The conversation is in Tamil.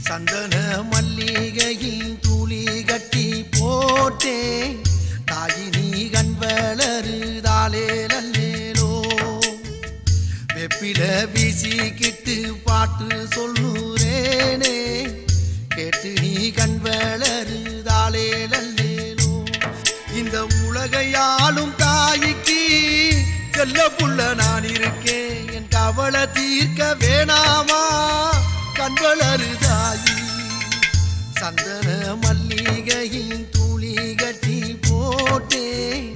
சந்தன மல்லிகையில் துளி கட்டி போட்டேன் தாயினி கண் வளருதாலே நல்லேலோ வெப்பில வீசிக்கிட்டு பாட்டு சொல்லுறேனே கேட்டு நீ கண் வளருதாலே நல்லேலோ இந்த உலகையாளும் தாய்க்கு செல்ல புள்ள நான் இருக்கேன் என் கவலை தீர்க்க வேணாமா கண் வளருதாயி சந்தன மல்லிகையின் துளி கட்டி போட்டேன்